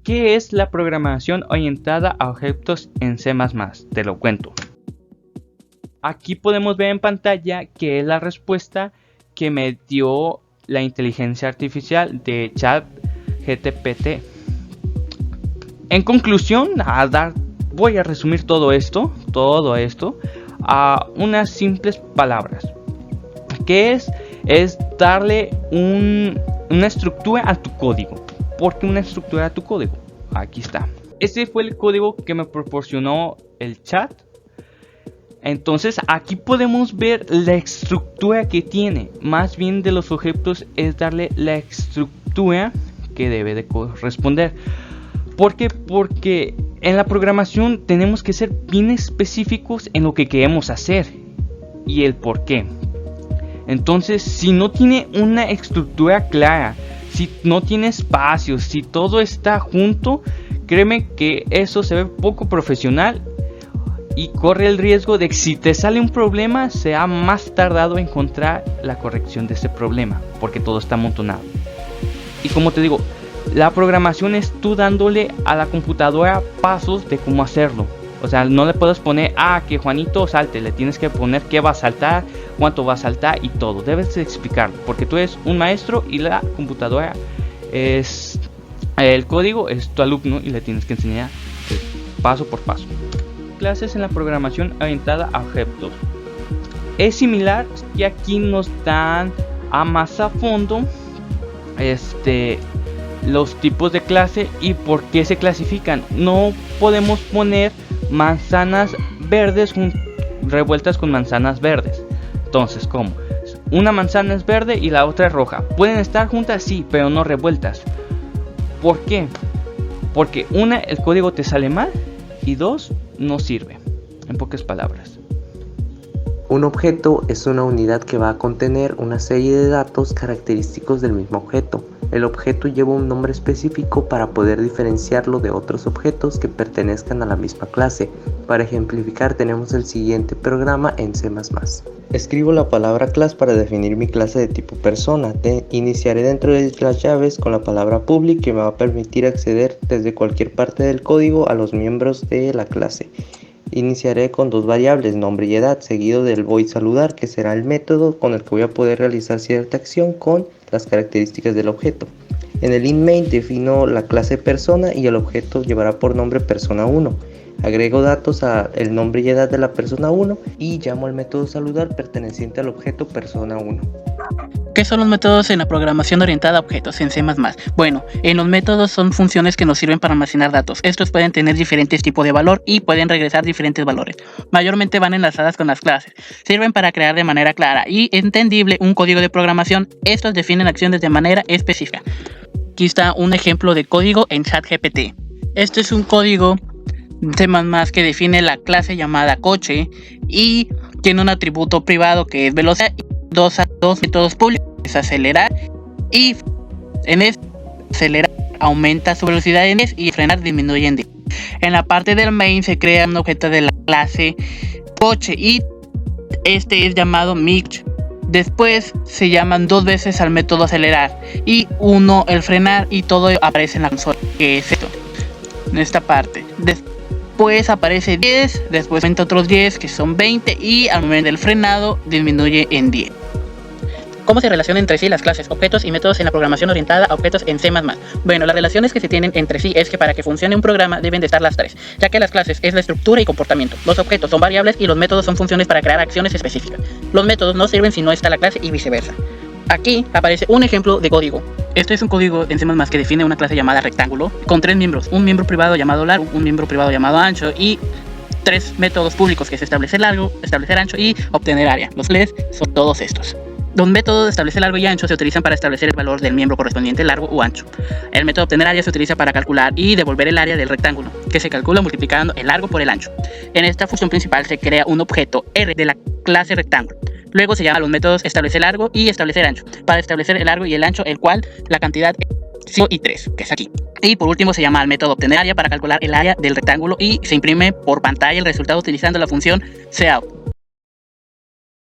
¿Qué es la programación orientada a objetos en C++? Te lo cuento. Aquí podemos ver en pantalla que es la respuesta que me dio la inteligencia artificial de ChatGPT. En conclusión, voy a resumir todo esto a unas simples palabras. ¿Qué es darle una estructura a tu código? ¿Por qué una estructura a tu código? Aquí está. Este fue el código que me proporcionó el chat. Entonces aquí podemos ver la estructura que tiene. Más bien de los objetos es darle la estructura que debe de corresponder. ¿Por qué? Porque en la programación tenemos que ser bien específicos en lo que queremos hacer y el por qué. Entonces, si no tiene una estructura clara, si no tiene espacios, si todo está junto, créeme que eso se ve poco profesional y corre el riesgo de que si te sale un problema, sea más tardado encontrar la corrección de ese problema, porque todo está amontonado. Y como te digo, la programación es tú dándole a la computadora pasos de cómo hacerlo. O sea, no le puedes poner que Juanito salte, le tienes que poner qué va a saltar, cuánto va a saltar y todo. Debes de explicarlo, porque tú eres un maestro y la computadora es el código, es tu alumno y le tienes que enseñar paso por paso. Clases en la programación orientada a objetos. Es similar que aquí nos dan más a fondo los tipos de clase y por qué se clasifican. No podemos poner manzanas verdes revueltas con manzanas verdes. Entonces, ¿cómo? Una manzana es verde y la otra es roja. Pueden estar juntas, sí, pero no revueltas. ¿Por qué? Porque una, el código te sale mal y dos, no sirve. En pocas palabras. Un objeto es una unidad que va a contener una serie de datos característicos del mismo objeto. El objeto lleva un nombre específico para poder diferenciarlo de otros objetos que pertenezcan a la misma clase. Para ejemplificar tenemos el siguiente programa en C++. Escribo la palabra class para definir mi clase de tipo persona. Iniciaré dentro de las llaves con la palabra public que me va a permitir acceder desde cualquier parte del código a los miembros de la clase. Iniciaré con dos variables, nombre y edad, seguido del void saludar, que será el método con el que voy a poder realizar cierta acción con las características del objeto. En el int main defino la clase persona y el objeto llevará por nombre persona 1. Agrego datos a el nombre y edad de la persona 1 y llamo al método saludar perteneciente al objeto persona 1. ¿Qué son los métodos en la programación orientada a objetos en C++? Bueno, en los métodos son funciones que nos sirven para almacenar datos. Estos pueden tener diferentes tipos de valor y pueden regresar diferentes valores. Mayormente van enlazadas con las clases. Sirven para crear de manera clara y entendible un código de programación. Estos definen acciones de manera específica. Aquí está un ejemplo de código en ChatGPT. Este es un código C++ que define la clase llamada coche y tiene un atributo privado que es velocidad y dos métodos públicos, es acelerar y en acelerar aumenta su velocidad en 10 y frenar disminuye en 10. En la parte del main se crea un objeto de la clase coche y este es llamado mix. Después se llaman dos veces al método acelerar y uno el frenar y todo aparece en la consola, que es esto, en esta parte. Después aparece 10, después aumenta otros 10 que son 20 y al momento del frenado disminuye en 10. ¿Cómo se relacionan entre sí las clases, objetos y métodos en la programación orientada a objetos en C++? Bueno, las relaciones que se tienen entre sí es que para que funcione un programa deben de estar las tres, ya que las clases es la estructura y comportamiento, los objetos son variables y los métodos son funciones para crear acciones específicas. Los métodos no sirven si no está la clase y viceversa. Aquí aparece un ejemplo de código. Este es un código en C++ que define una clase llamada rectángulo con tres miembros, un miembro privado llamado largo, un miembro privado llamado ancho y tres métodos públicos que es establecer largo, establecer ancho y obtener área. Los LEDs son todos estos. Los métodos de establecer largo y ancho se utilizan para establecer el valor del miembro correspondiente largo o ancho. El método de obtener área se utiliza para calcular y devolver el área del rectángulo, que se calcula multiplicando el largo por el ancho. En esta función principal se crea un objeto R de la clase rectángulo. Luego se llaman los métodos establecer largo y establecer ancho, para establecer el largo y el ancho, el cual la cantidad es 5 y 3, que es aquí. Y por último se llama el método obtener área para calcular el área del rectángulo y se imprime por pantalla el resultado utilizando la función cout.